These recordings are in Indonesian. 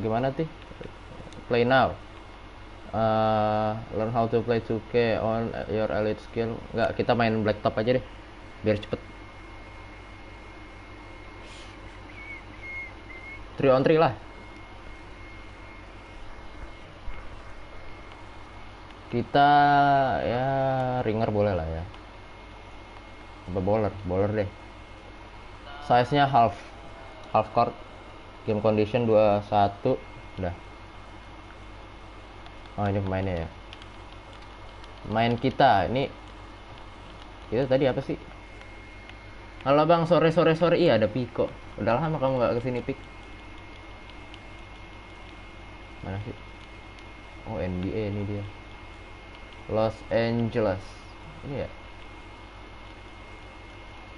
gimana sih? Play now. Learn how to play 2K on your elite skill. Nggak, kita main blacktop aja deh, biar cepet. 3 on 3 lah. Kita ya ringer boleh lah ya. Apa bowler deh. Size-nya half court. Game condition 21. Udah. Oh, ini pemainnya ya. Main kita ini tadi apa sih? Halo bang, sore. Iya, ada Piko. Udah lama kamu nggak kesini, Pik. Mana sih? Oh, NBA ini dia. Los Angeles. Ini ya.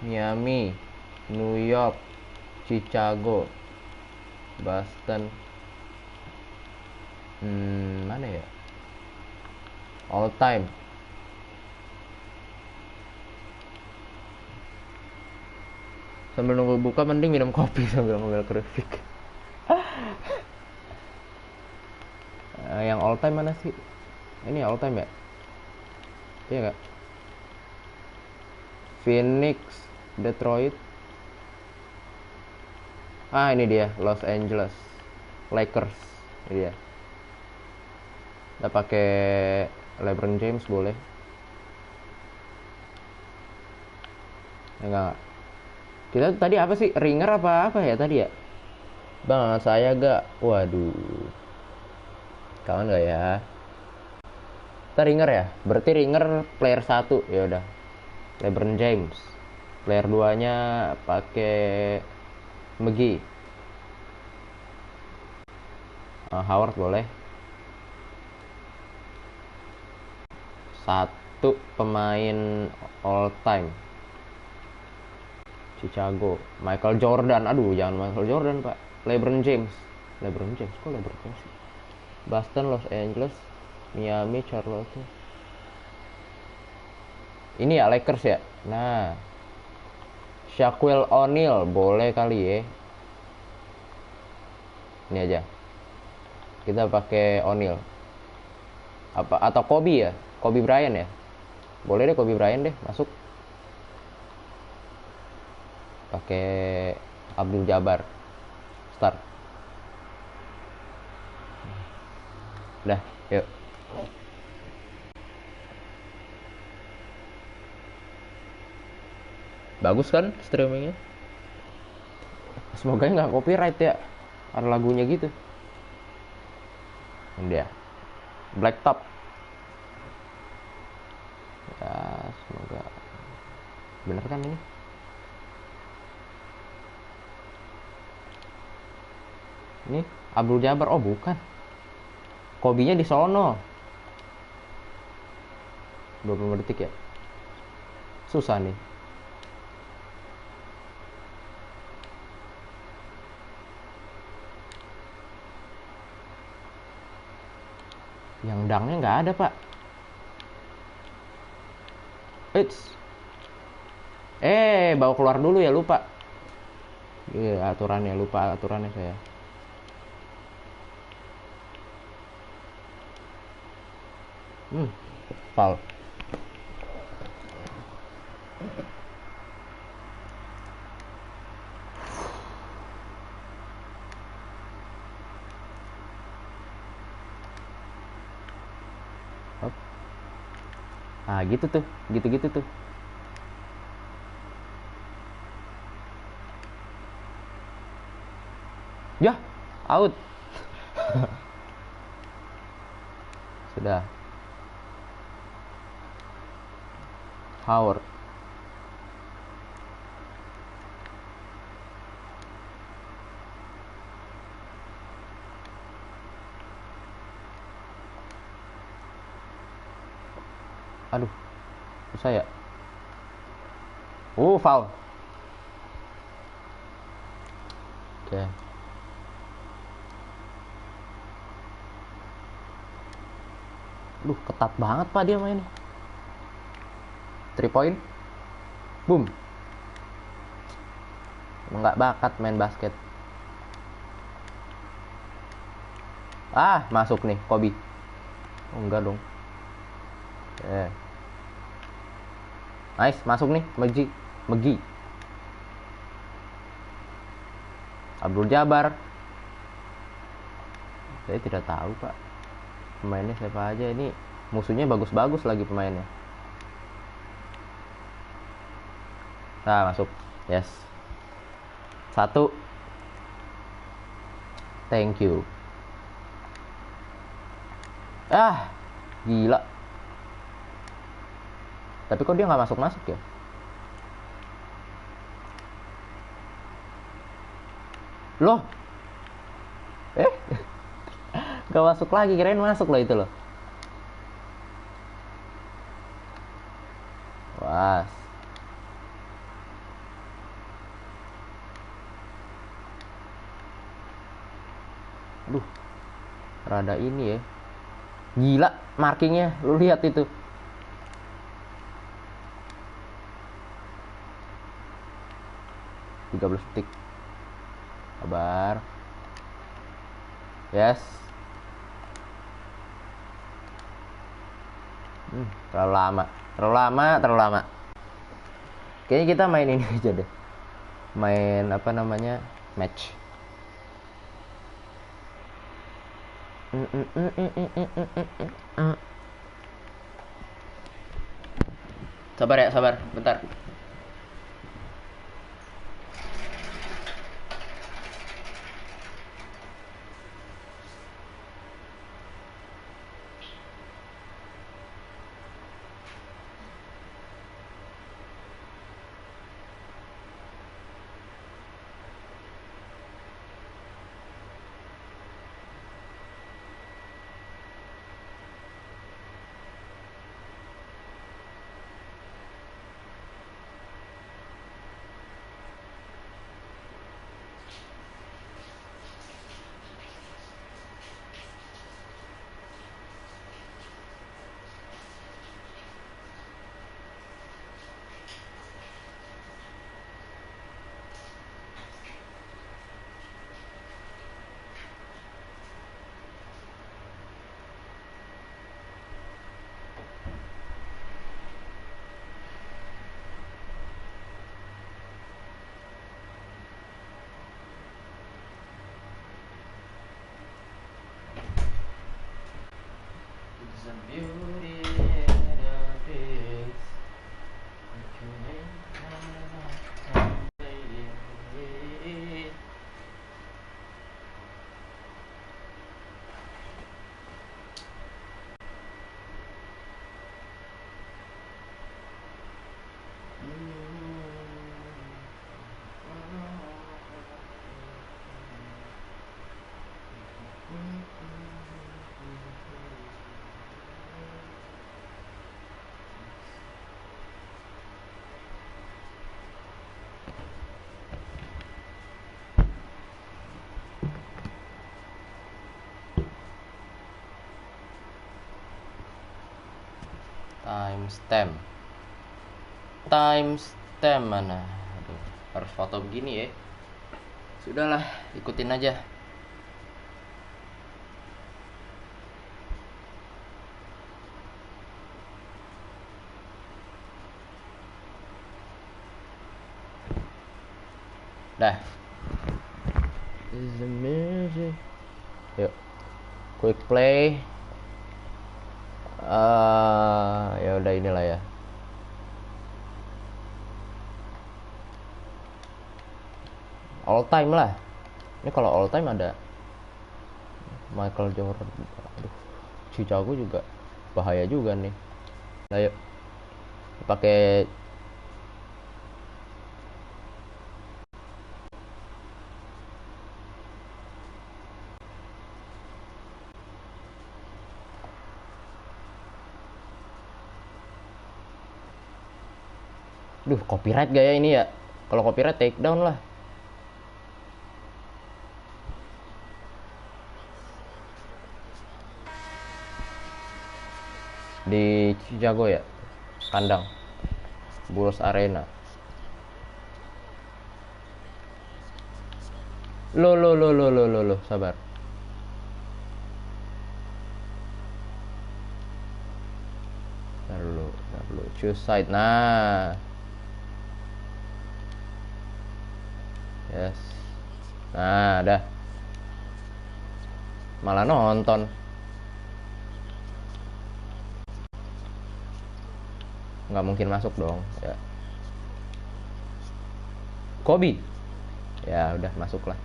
Miami, New York, Chicago, Boston. Mana ya? All time. Sambil nunggu buka mending minum kopi sambil ngambil keripik. Yang all time mana sih? Ini all time ya? Iya nggak? Phoenix, Detroit. Ini dia, Los Angeles Lakers. Ini dia. Kita pakai LeBron James boleh? Enggak. Kita tadi apa sih? Ringer apa ya tadi ya? Bang, saya gak. Waduh. Kawan gak ya? Kita ringer ya? Berarti ringer player 1. Ya udah. LeBron James. Player 2-nya pakai McGee. Howard boleh. 1 pemain all time. Chicago, Michael Jordan. Aduh, jangan Michael Jordan, Pak. LeBron James. Kok LeBron James sih? Boston, Los Angeles, Miami, Charlotte. Ini ya Lakers ya. Nah, Shaquille O'Neal boleh kali ya. Ini aja. Kita pakai O'Neal. Apa atau Kobe ya? Kobe Bryant ya? Boleh deh, Kobe Bryant deh masuk. Pakai Abdul Jabbar. Start. Udah, yuk. Bagus kan streamingnya? Semoga nggak copyright ya. Ada lagunya gitu. Ini dia. Blacktop. Ya, semoga bener kan ini. Ini Abdul Jabbar. Oh, bukan. Kobinya di sono. 20 detik ya. Susah nih. Yang dangnya nggak ada, Pak. Bawa keluar dulu ya, lupa. Aturannya lupa aturannya saya. Foul. Gitu tuh, gitu tuh. Ya, out. Sudah. Howard. Aduh, susah ya. Foul. Oke. Ketat banget Pak dia mainnya. 3 point. Boom. Nggak bakat main basket. Ah, masuk nih, Kobe. Oh, enggak dong. Nice, masuk nih, Megi. Abdul Jabar. Saya tidak tahu, Pak. Pemainnya siapa aja ini? Musuhnya bagus-bagus lagi pemainnya. Nah, masuk. Yes. 1. Thank you. Ah, gila. Tapi kok dia nggak masuk-masuk ya? Loh? Gak masuk lagi, kirain masuk loh itu loh. Was. Aduh, rada ini ya. Gila markingnya, lu lihat itu. Tiga 13 detik. Kabar. Yes. Terlalu lama. Kayaknya kita main ini aja deh. Main apa namanya? Match. Sabar ya, sabar. Bentar. Timestamp mana? Aduh, harus foto begini ya. Sudahlah, ikutin aja. Dah. Yuk, quick play. Ya udah inilah ya. All time lah. Ini kalau all time ada Michael Jordan. Aduh, Chicago juga bahaya juga nih. Nah, yuk. Pakai copyright gaya ini ya. Kalau copyright take down lah. Di Chicago ya. Kandang Bulls Arena. Lo, sabar. choose side. Nah. Yes. Nah, dah. Malah nonton. Nggak mungkin masuk dong. Ya. Kobe. Ya, udah masuk lah.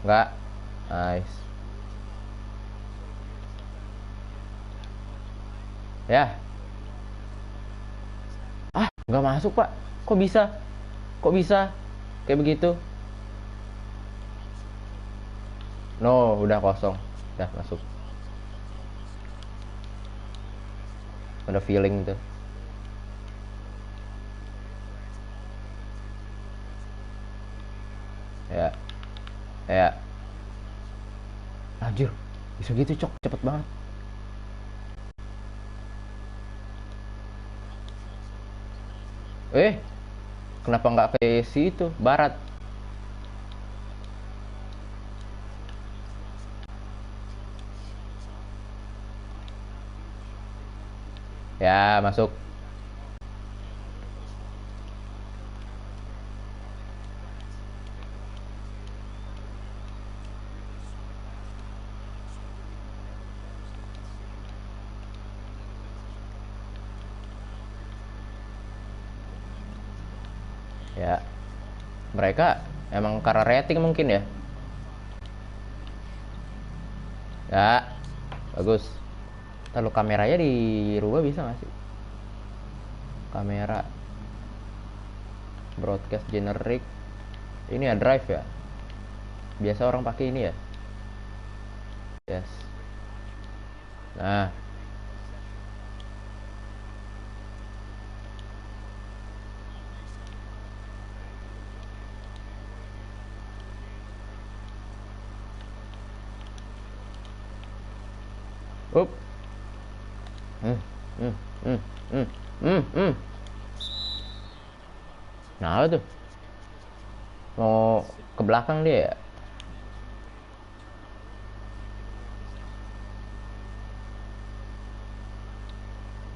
Nggak. Nice. Ya. Nggak masuk, Pak. Kok bisa? Kok bisa? Kayak begitu. No, udah kosong. Udah masuk. Ada feeling tuh. Ya. Ya. Anjir. Bisa gitu, Cok. Cepet banget. Kenapa nggak ke situ? Barat. Ya, masuk. Ya. Mereka emang karena rating mungkin ya. Ya. Bagus. Lalu kameranya dirubah bisa nggak sih? Kamera broadcast generic. Ini ya drive ya. Biasa orang pakai ini ya. Yes. Nah. Up. Hmm. Hmm. Hmm. Hmm. Hmm. Hmm. Nah, tuh. Mau ke belakang dia ya?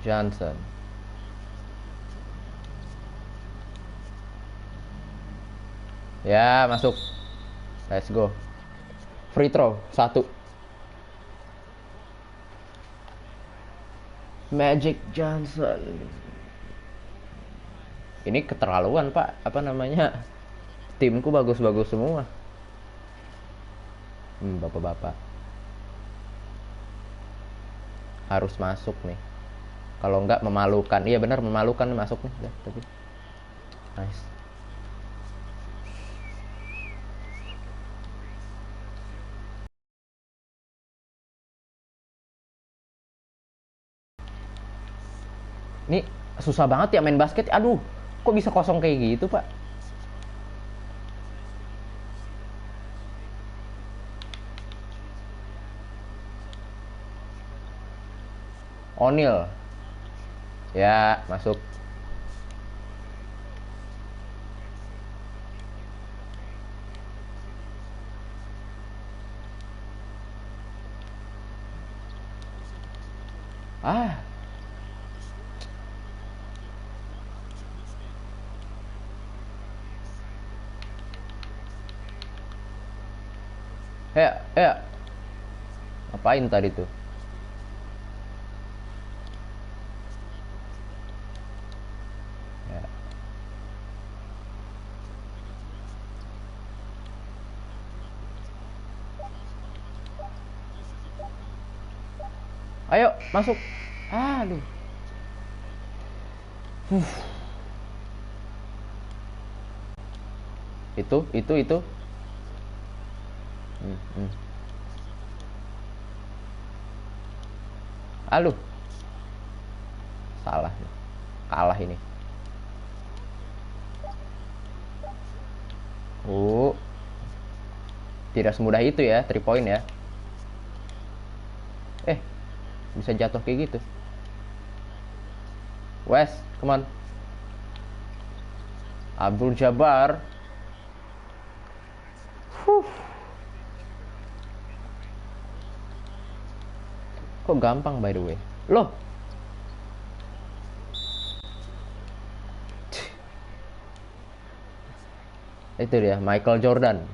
Johnson. Ya, masuk. Let's go. Free throw, 1. Magic Johnson. Ini keterlaluan, Pak. Apa namanya? Timku bagus-bagus semua. Bapak-bapak. Harus masuk nih. Kalau enggak memalukan. Iya benar, memalukan masuk nih. Udah, tapi. Nice. Ini susah banget ya main basket. Aduh, kok bisa kosong kayak gitu, Pak? O'Neal. Ya, masuk. Ah. Ya, ya. Ngapain tadi tuh? Ya. Ayo, masuk. Aduh. Itu. Hmm. Aduh, salah. Kalah ini. Uh, Tidak semudah itu ya, 3 point ya. Bisa jatuh kayak gitu. Wes, come on. Abdul Jabbar. Huh. Kok gampang by the way. Loh. Itu dia Michael Jordan.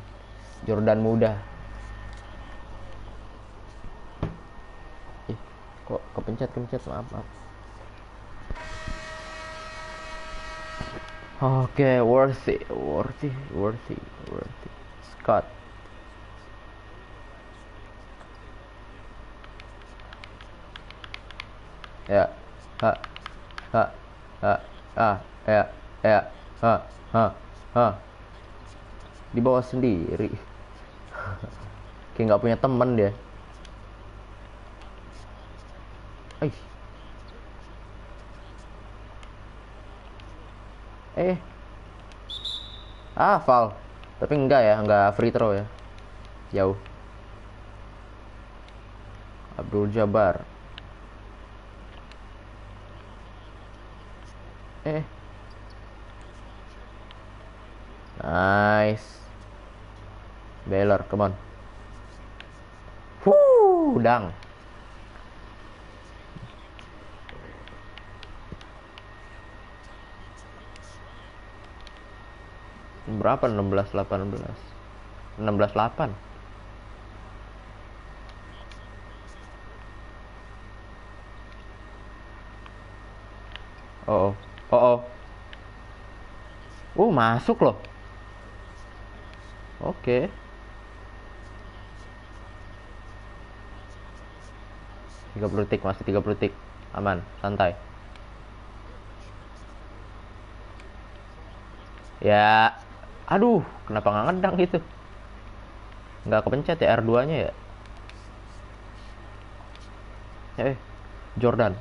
Jordan muda. Kok kepencet maaf. Oke, worthy. Scott. Ya. Ha. Ya. Ha. Di bawah sendiri. Kayak nggak punya teman dia. Foul. Tapi enggak ya, enggak free throw ya. Jauh. Abdul Jabbar. Nice. Baylor, come on. Dang. Berapa? 16-18. 16-8. Oh. Masuk loh. Oke. 30 detik, masih 30 detik. Aman, santai. Ya. Aduh, kenapa nggak ngedang gitu? Nggak kepencet ya R2-nya ya? Jordan.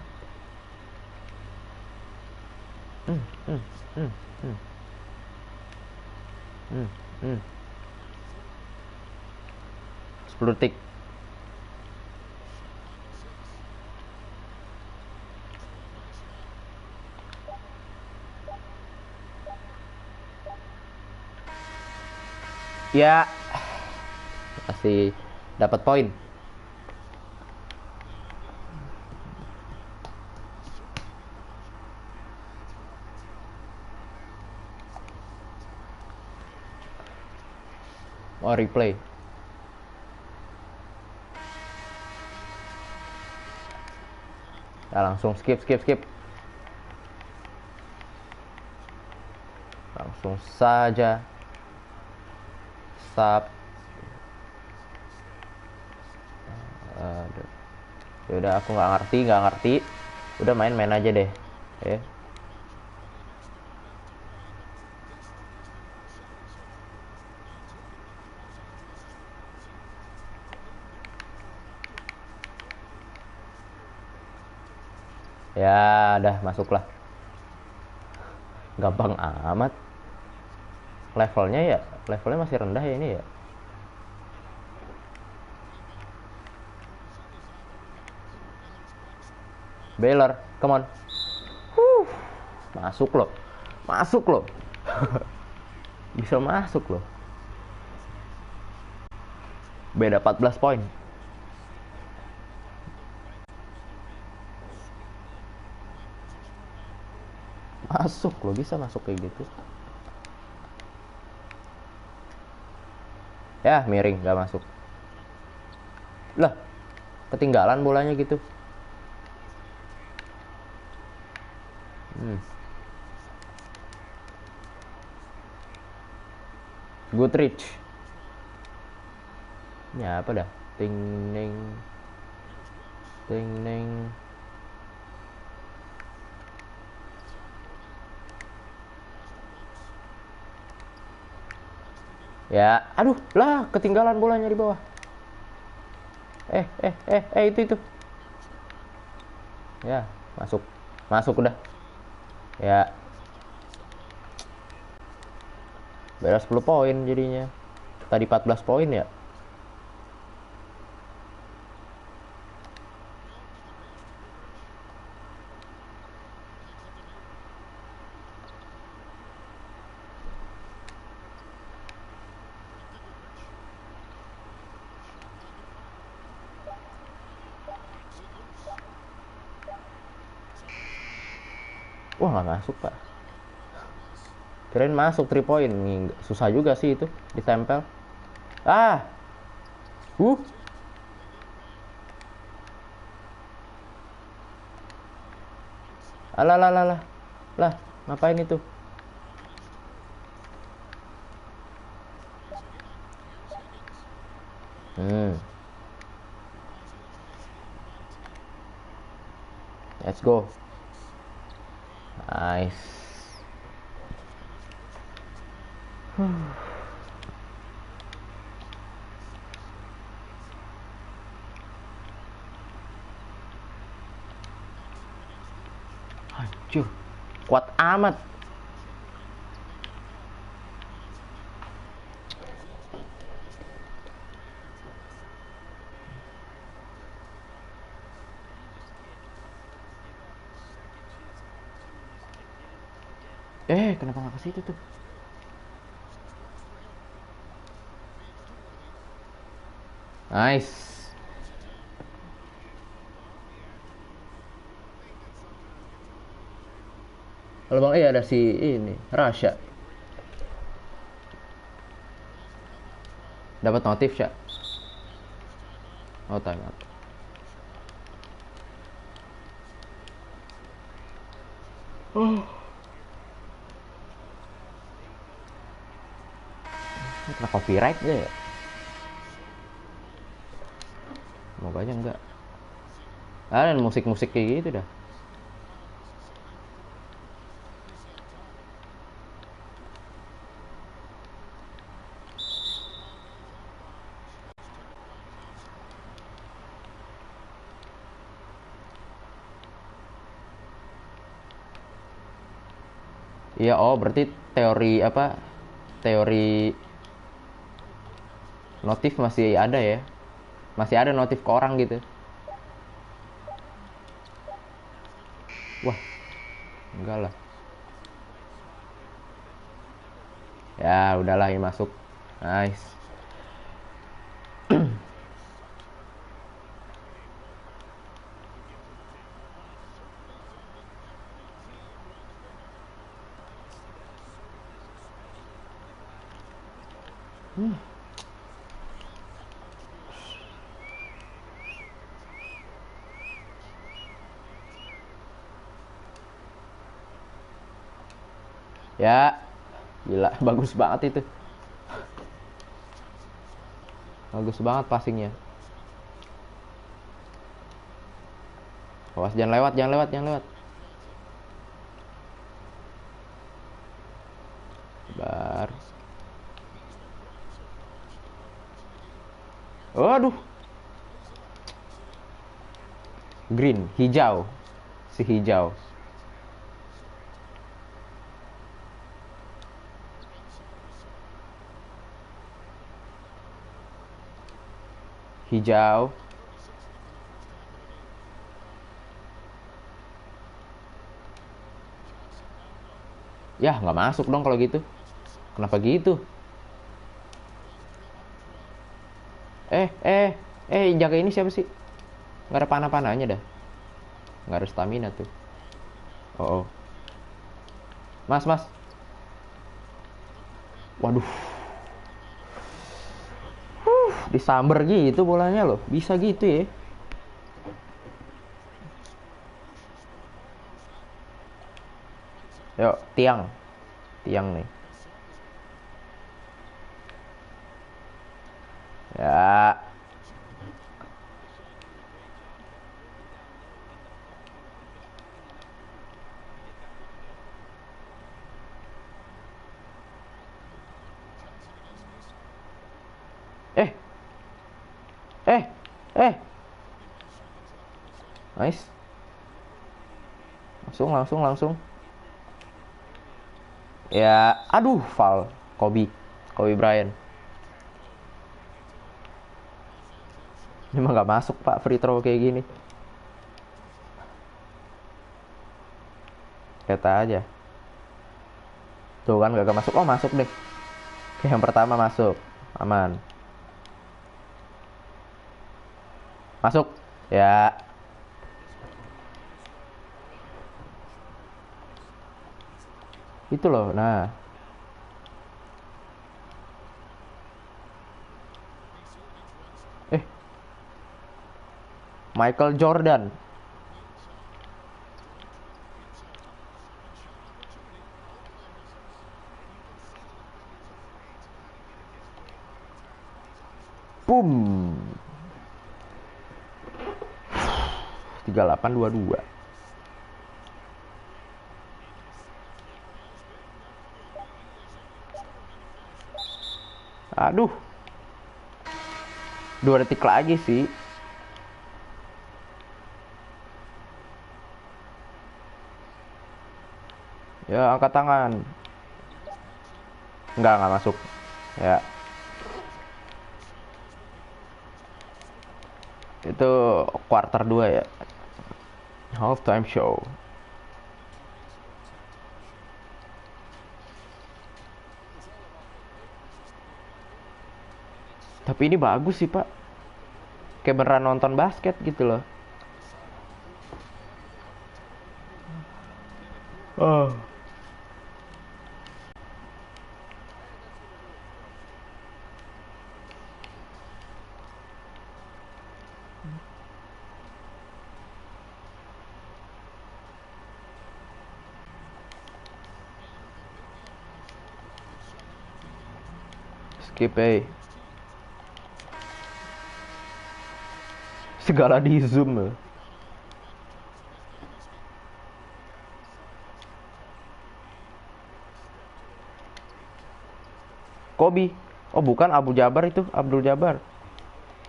Hmm. 10 detik. Ya, masih dapat poin. Replay. Ya, langsung skip. Langsung saja. Stop. Yaudah, aku nggak ngerti. Udah main aja deh. Ya, dah masuklah. Gampang amat. Levelnya masih rendah ya ini ya. Baylor, come on. Masuk loh. Bisa masuk loh. Beda 14 poin. Masuk loh, bisa masuk kayak gitu. Ya, miring, gak masuk. Lah, ketinggalan bolanya gitu. Goodrich. Ya apa dah? Ting ning. Ya, aduh, lah ketinggalan bolanya di bawah. Itu. Ya, masuk udah. Ya. Beda 10 poin jadinya. Tadi 14 poin ya. Wah, nggak masuk, Pak. Kirain masuk 3 point. Susah juga sih itu ditempel. Ah. Uh. Alah, lah, lah, lah. Lah, ngapain itu? Let's go. Nice. Hancur. Kuat amat. Kenapa nggak ke situ tuh? Nice. Kalau Bang ada si ini, Rasya. Dapat notif, Sya. Oh, time out. Ini kena copyright gak ya? Semoga aja enggak. Dan musik-musik kayak gitu dah. Iya, berarti teori apa? Teori notif masih ada ya? Masih ada notif ke orang gitu. Wah, enggak lah. Ya, udahlah ini masuk. Nice. Ya, gila, bagus banget itu. Bagus banget passingnya. Awas, jangan lewat, jangan lewat, jangan lewat. Bar. Waduh. Green, hijau. Si hijau. Hijau. Ya, nggak masuk dong kalau gitu. Kenapa gitu? Jaga ini siapa sih? Nggak ada panah-panahnya dah. Nggak ada stamina tuh. Oh. Mas, mas. Waduh. Disamber gitu bolanya loh. Bisa gitu ya. Yuk, tiang. Tiang nih. Ya. Eh. Eh. Eh. Nice. Langsung, langsung, langsung. Ya, aduh, foul. Kobe Bryant. Ini mah nggak masuk, Pak, free throw kayak gini. Kata aja. Tuh kan gak masuk. Oh, masuk deh. Oke, yang pertama masuk. Aman. Masuk. Ya. Itu loh. Nah, eh Michael Jordan. Boom. 38-22. Aduh, 2 detik lagi sih. Ya, angkat tangan. Nggak masuk. Ya, itu quarter 2 ya. Halftime show. Tapi ini bagus sih, Pak. Kayak beneran nonton basket gitu loh. Oh. Skip segala di zoom loh. Kobe. Oh bukan, Abu Jabar itu, Abdul Jabar.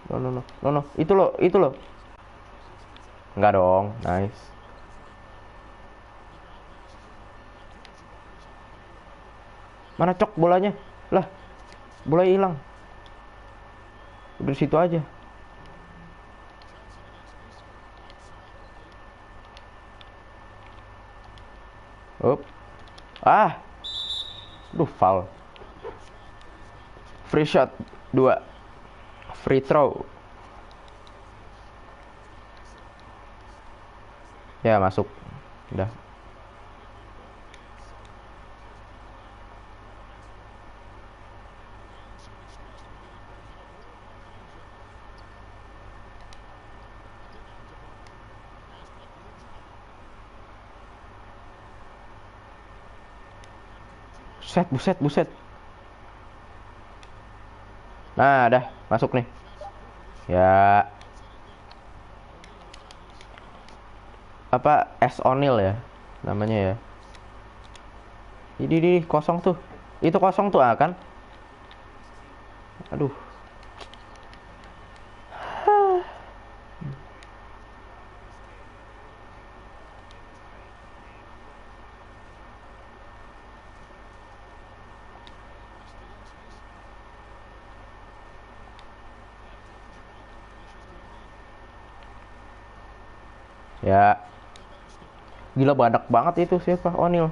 No no no no no, itu loh. Enggak dong, nice. Mana cok bolanya? Lah, bola hilang. Udah di situ aja. Up. Ah. Duh, foul. Free shot 2. Free throw. Ya, masuk. Udah. Buset. Nah, dah masuk nih. Ya, apa S O'Neal ya namanya ya. Ini kosong tuh. Itu kosong tuh kan? Aduh. Ya. Gila badak banget itu siapa? O'Neal.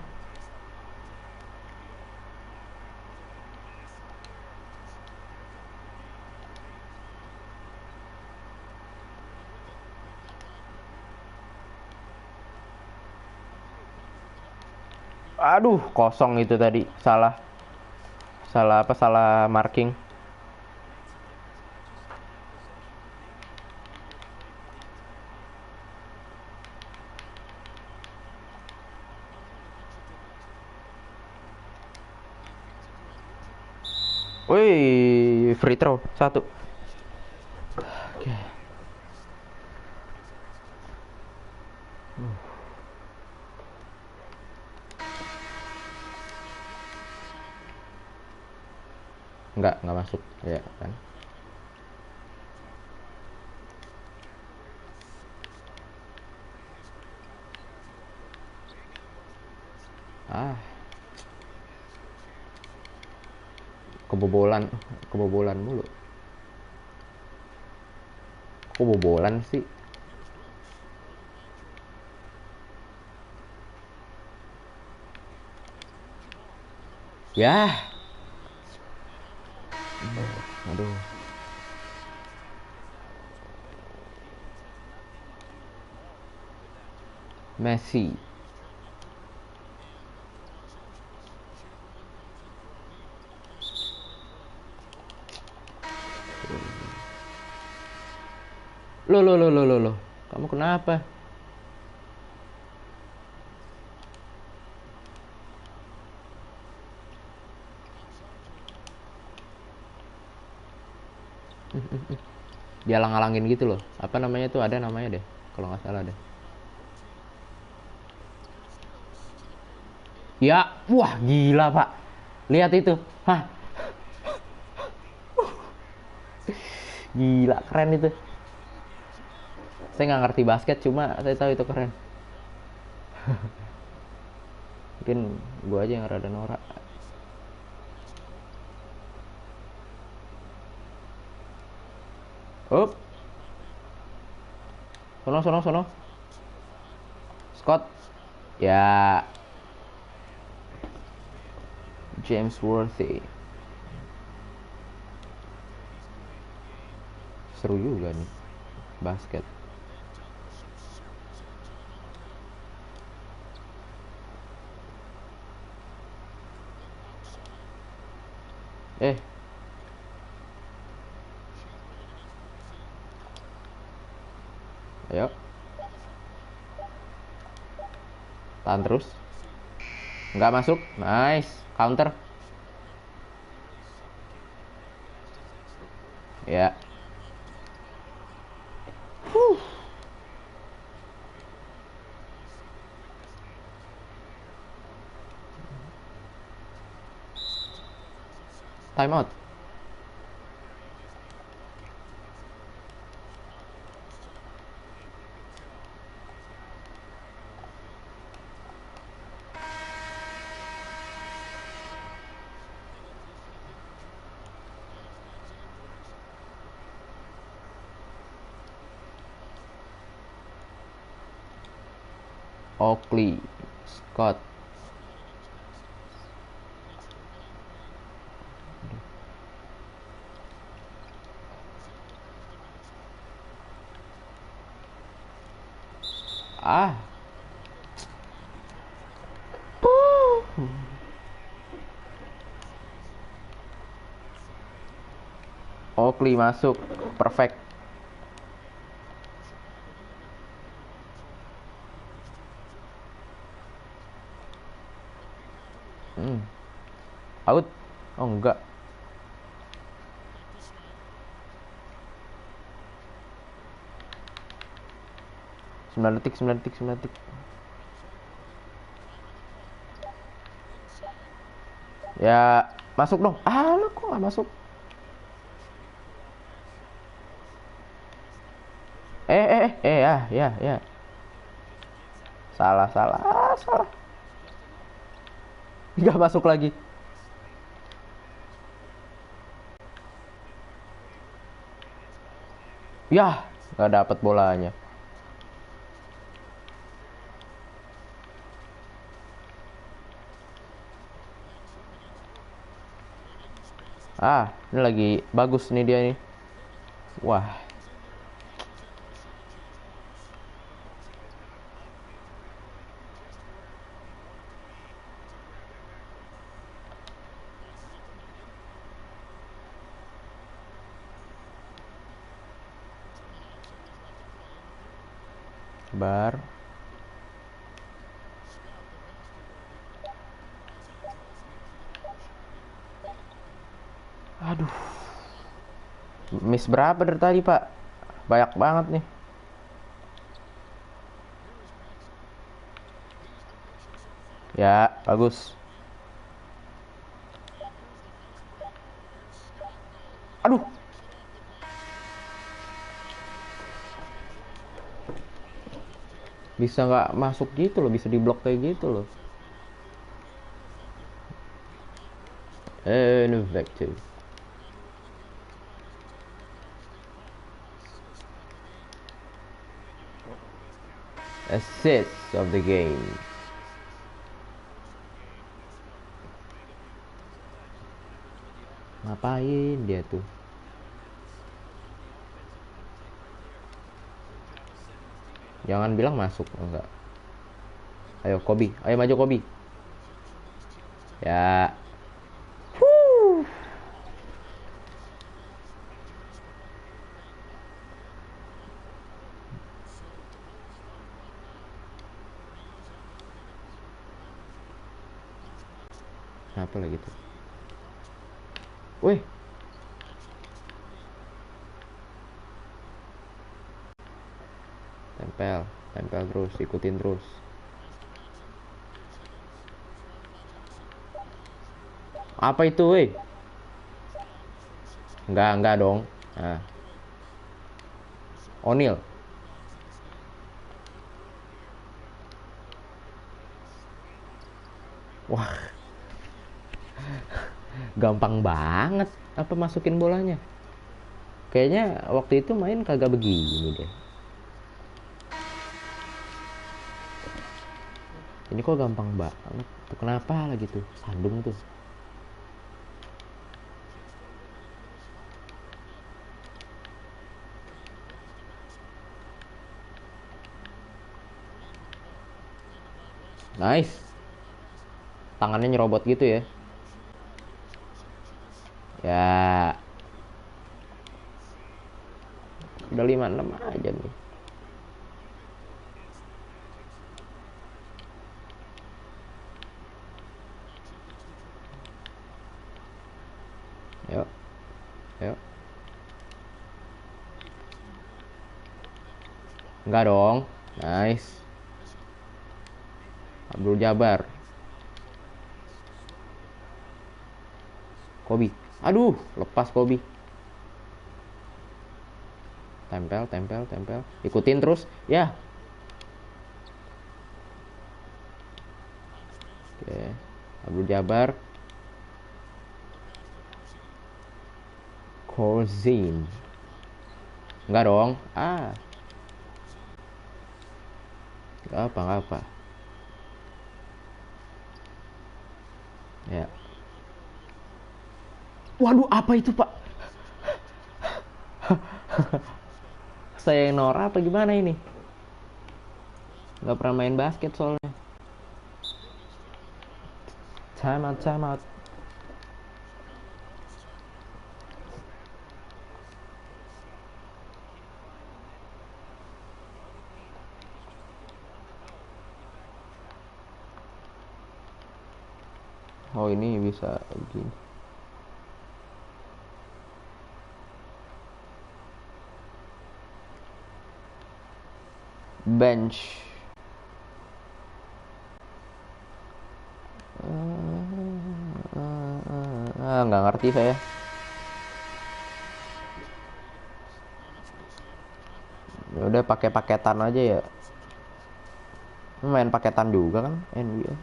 Aduh, kosong itu tadi. Salah. Salah apa? Salah marking. Wih, free throw 1. Oke. Enggak masuk ya kan. Ah, kebobolan mulu. Kebobolan sih. Ya. Aduh. Messi. Loh. Kamu kenapa? Dia halang-halangin gitu loh. Apa namanya tuh, ada namanya deh. Kalau nggak salah deh. Ya, wah gila pak. Lihat itu. Hah, gila keren itu. Saya nggak ngerti basket, cuma saya tahu itu keren. Mungkin gua aja yang rada norak. Up. Sono. Scott. Ya, James Worthy. Seru juga nih basket. Eh, ayo. Tahan terus. Nggak masuk. Nice. Counter. Ya. Time out. Oakley. Scott. Ah. Oakley masuk. Perfect. Out. Oh enggak. Sembilan detik. Ya, masuk dong. Ah, lu kok nggak masuk? Ya. Salah. Nggak masuk lagi. Yah, nggak dapet bolanya. Ah, ini lagi bagus nih dia nih. Wah, bar. Aduh, miss berapa dari tadi pak? Banyak banget nih. Ya, bagus. Aduh, bisa nggak masuk gitu loh, bisa diblok kayak gitu loh. Ineffective. Assist of the game. Ngapain dia tuh? Jangan bilang masuk, enggak. Ayo Kobi, ayo maju Kobi. Ya. Apa lagi tuh? Wih, tempel, tempel terus, ikutin terus. Apa itu, weh? Enggak dong. Nah, O'Neal. Wah, gampang banget apa masukin bolanya. Kayaknya waktu itu main kagak begini deh. Ini kok gampang banget. Tuh kenapa lagi tuh? Sandung tuh. Nice. Tangannya nyerobot gitu ya. Ya, udah 5-6 aja nih. Yuk, yuk. Enggak dong. Nice. Abdul Jabar. Kobi. Aduh, lepas Kobi. Tempel, tempel, tempel. Ikutin terus. Ya. Oke. Abdul Jabar. Kozin. Enggak dong. Ah. Enggak apa, enggak apa. Ya. Waduh, apa itu, Pak? Saya yang Nora apa gimana ini? Nggak pernah main basket soalnya. Time out, time out. Oh, ini bisa begini. Bench. Nggak ngerti saya. Ya udah pakai paketan aja ya. Main paketan juga kan NBA.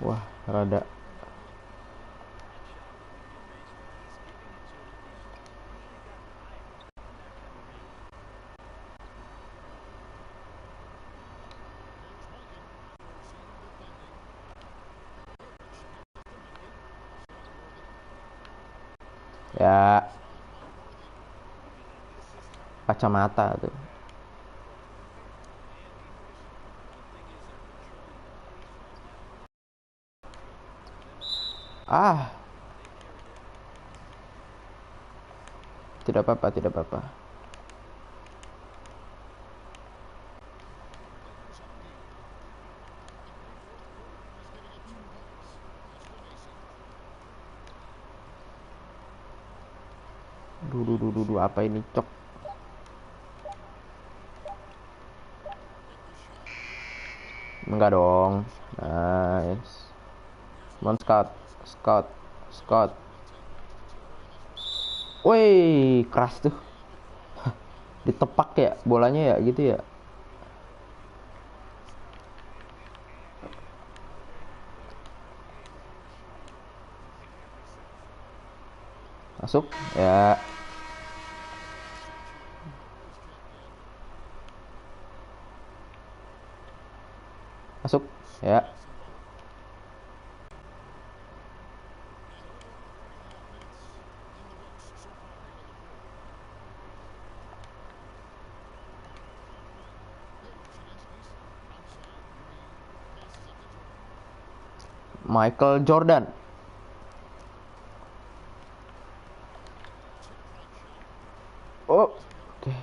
Wah, rada. Ya, kacamata tuh. Ah, tidak apa-apa, tidak apa-apa. Duh, apa ini, cok? Enggak dong. Nice. Mon scout, scout, scout. Woi, keras tuh. Ditepak ya bolanya ya gitu ya. Masuk. Ya, masuk. Ya. Michael Jordan. Oh, oke.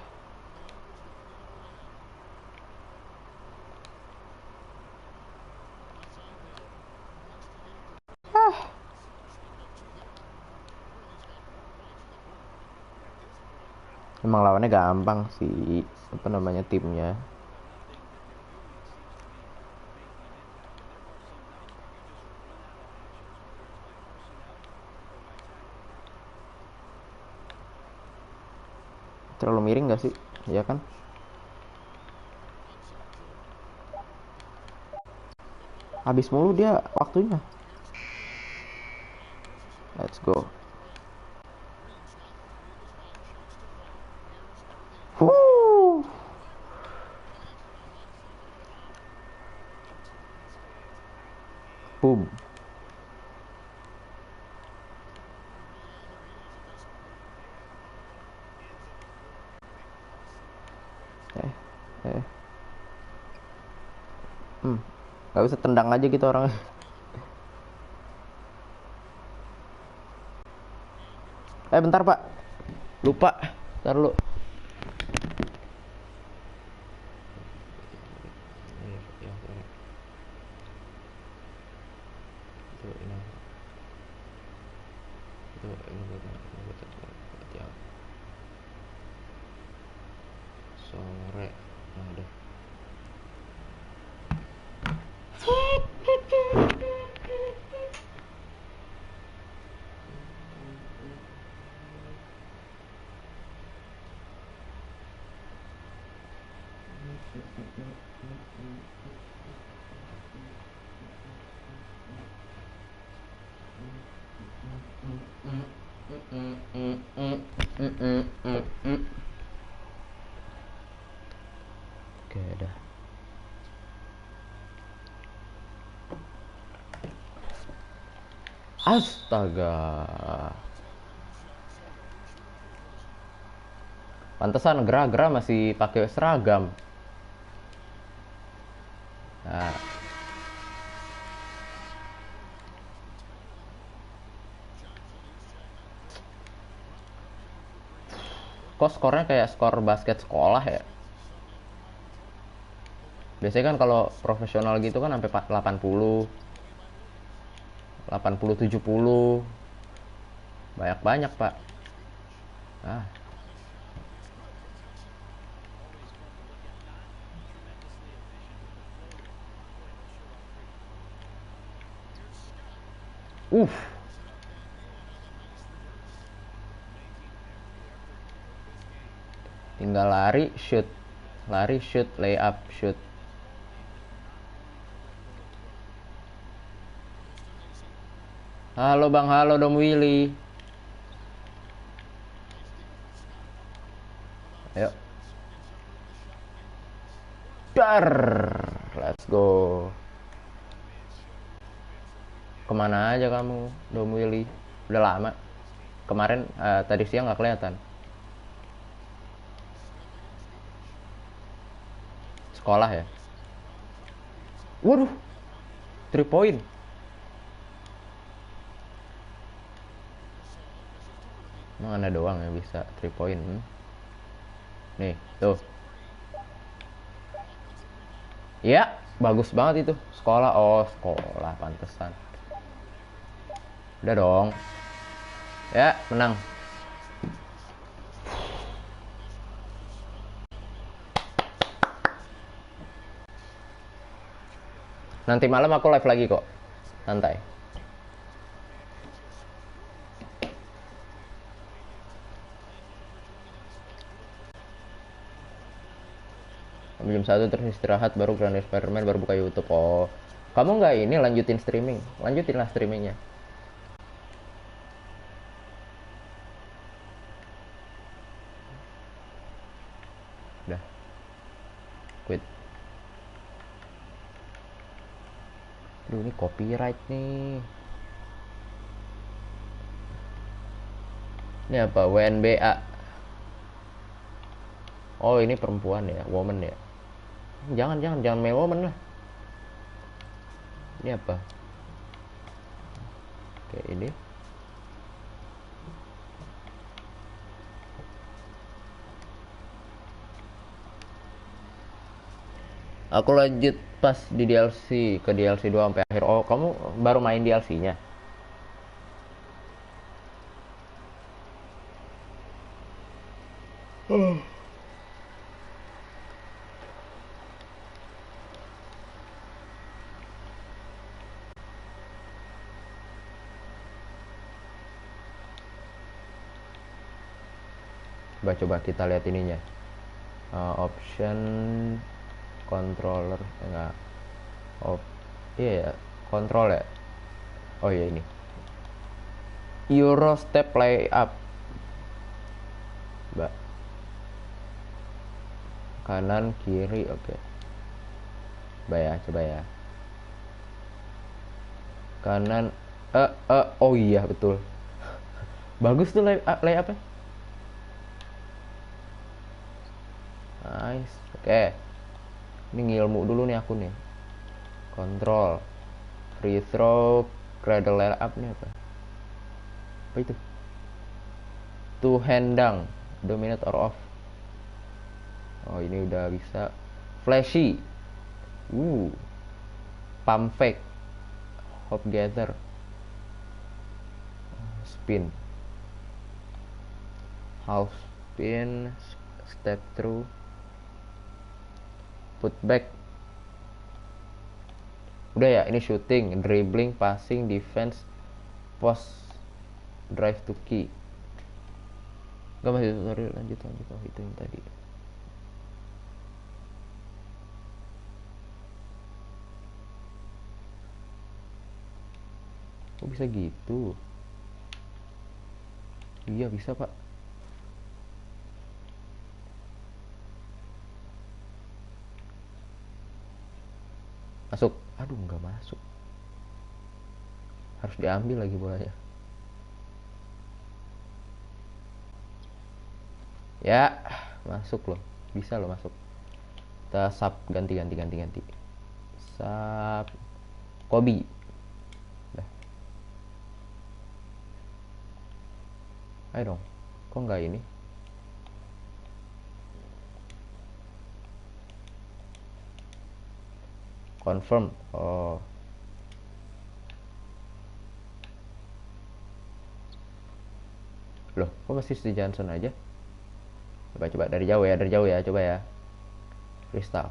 Emang lawannya gampang sih, apa namanya timnya. Terlalu miring gak sih? Ya kan? Habis mulu dia waktunya. Let's go. Wuh. Boom. Eh, eh. Gak bisa tendang aja gitu orangnya. Bentar pak, lupa. Ntar lu. Sore ada. Oke dah. Astaga. Pantesan Gra masih pakai seragam. Nah, kok skornya kayak skor basket sekolah ya? Biasanya kan kalau profesional gitu kan sampai 80, 80 70. Banyak-banyak, Pak. Ah, uff. Tinggal lari, shoot, lay up, shoot. Halo Bang, halo Dom Willy. Ayo. Dar, let's go. Kemana aja kamu, Dom Willy? Udah lama. Kemarin tadi siang nggak kelihatan. Sekolah ya. Waduh, 3 point. Emang anda doang yang bisa 3 point. Nih, tuh. Ya, bagus banget itu. Sekolah, oh sekolah, pantesan. Udah dong. Ya, menang. Nanti malam aku live lagi kok. Santai. Jam 1 terus istirahat, baru Grand Spider-Man, baru buka YouTube. Oh, kamu nggak ini lanjutin streaming? Lanjutin lah streamingnya. Udah. Quit. Duh, ini copyright nih. Ini apa? WNBA. Oh, ini perempuan ya, woman ya. Jangan main woman lah. Ini apa? Kayak ini. Aku lanjut pas di DLC, ke DLC 2 sampai akhir. Oh, kamu baru main DLC-nya? Coba kita lihat ininya. Option controller enggak. Iya ya, control ya. Oh ya ini. Euro step play up. Coba. Kanan kiri, oke. Coba ya. Kanan oh iya betul. Bagus tuh lay up-nya. Nice. Oke. Ini ngilmu dulu nih aku nih. Control. Free throw, cradle lay up nih apa? Apa itu? Two hand dunk, dominate or off. Oh, ini udah bisa. Flashy. Pump fake. Hop gather. Spin. Half spin, step through. Put back. Udah ya, ini shooting, dribbling, passing, defense, post, drive to key. Gak masih tutorial, lanjut. Oh, itu yang tadi. Kok bisa gitu? Iya bisa pak. Masuk. Aduh nggak masuk. Harus diambil lagi bolanya. Ya masuk loh. Bisa loh masuk. Kita sub ganti. Sub Kobe. Dah. Ayo dong. Kok nggak ini? Confirm. Oh. Loh, kok masih si Johnson aja? Coba dari jauh ya, coba ya. Kristal.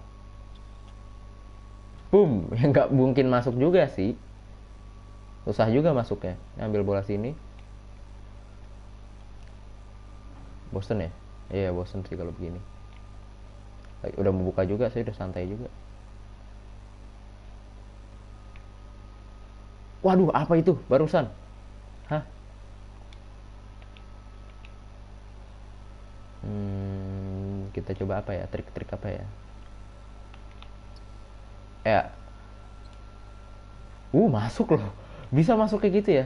Boom, ya nggak mungkin masuk juga sih. Susah juga masuknya. Ambil bola sini. Bosen ya? Iya, bosen sih kalau begini. Udah membuka juga, saya udah santai juga. Waduh, apa itu barusan? Hah? Kita coba apa ya? Trik-trik apa ya? Ya. Masuk loh. Bisa masuk kayak gitu ya?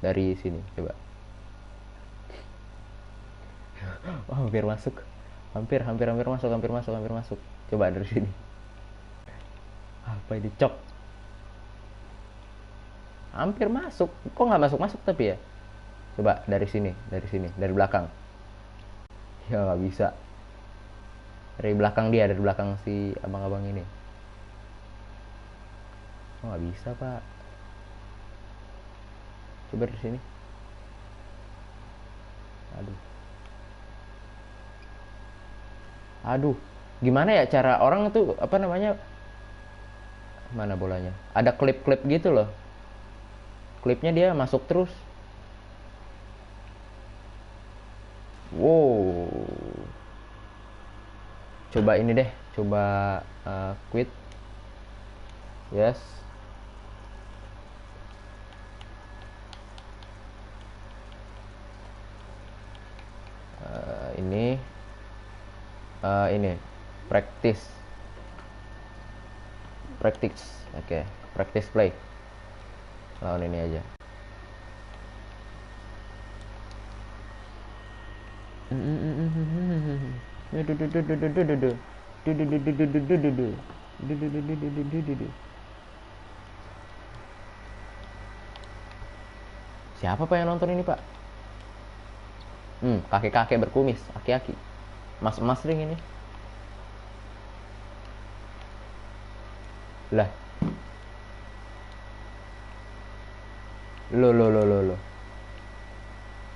Dari sini, coba. Hampir masuk. Hampir masuk. Coba dari sini. Apa ini cok? Hampir masuk. Kok nggak masuk tapi ya? Coba dari sini, dari belakang. Ya nggak bisa. Dari belakang dari belakang si abang-abang ini. Kok nggak bisa pak? Coba dari sini. Aduh. Gimana ya cara orang tuh apa namanya? Mana bolanya? Ada klip-klip gitu loh. Klipnya dia masuk terus. Wow. Coba ini deh, coba quit. Yes. Ini practice. Oke. Practice play. Lawan ini aja. Siapa pak yang nonton ini pak? Kakek-kakek berkumis, aki-aki. Mas ring ini. Lah. Lo.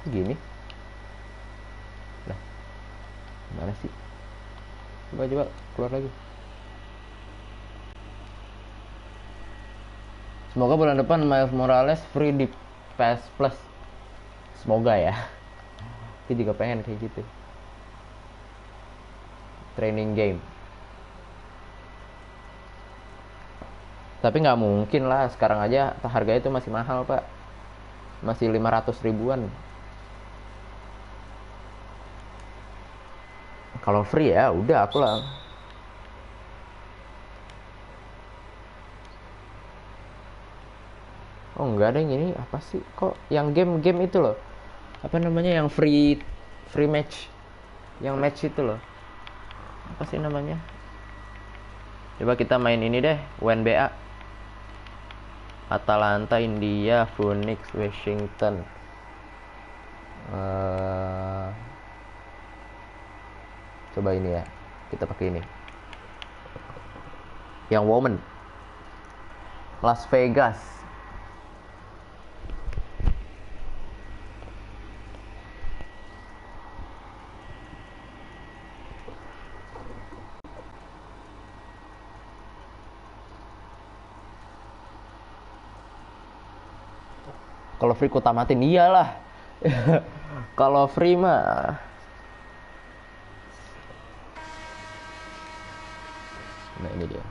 Gini. Nah, mana sih? Coba keluar lagi. Semoga bulan depan Miles Morales free di PS Plus. Semoga ya. Aku juga pengen kayak gitu. Training game. Tapi nggak mungkin lah, sekarang aja harganya itu masih mahal pak, masih 500 ribuan. Kalau free ya udah aku lah. Oh nggak ada yang ini, apa sih kok yang game-game itu loh, apa namanya, yang free match, yang match itu loh, apa sih namanya. Coba kita main ini deh, WNBA. Atalanta, India, Phoenix, Washington. Coba ini ya, kita pakai ini. Yang woman, Las Vegas. Kalau free ku tamatin iyalah. Kalau free mah. Nah ini dia.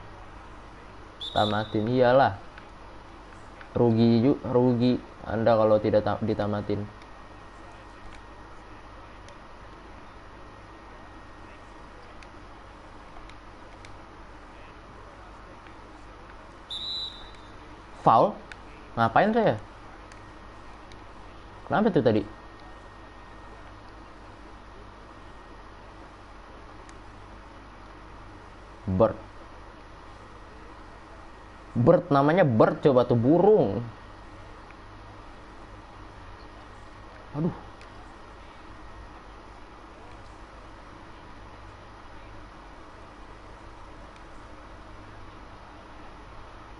Tamatin iyalah. Rugi Anda kalau tidak ditamatin. Foul? Ngapain saya? Kenapa tuh tadi? Bird namanya bird, coba tuh burung. Aduh.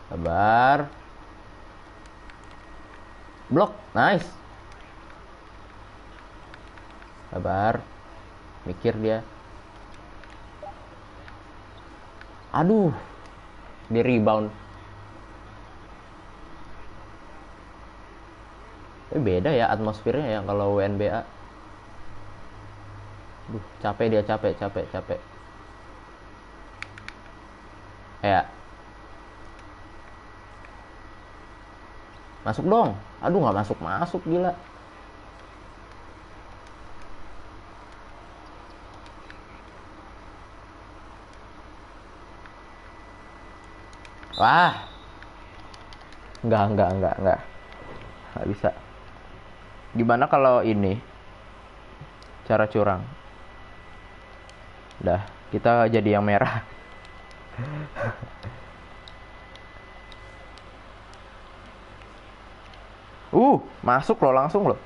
Sabar. Blok, nice. Sabar. Mikir dia. Aduh. Di rebound. Beda ya atmosfernya ya kalau WNBA. Duh, capek dia, capek. Ya. Masuk dong. Aduh, nggak masuk gila. Wah. Enggak. Nggak bisa. Gimana kalau ini cara curang? Dah, kita jadi yang merah. Masuk loh, langsung loh.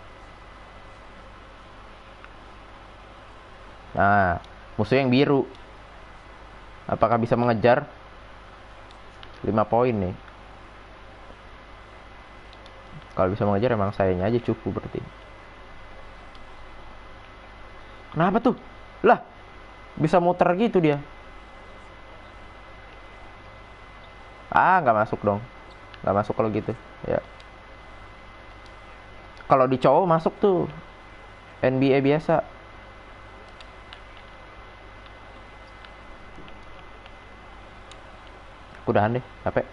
Nah, musuh yang biru. Apakah bisa mengejar? 5 poin nih. Kalau bisa mengejar emang sayangnya aja cukup berarti. Kenapa tuh? Lah, bisa muter gitu dia. Nggak masuk dong. Nggak masuk kalau gitu. Ya. Kalau di cowok masuk tuh. NBA biasa. Udahan deh, capek.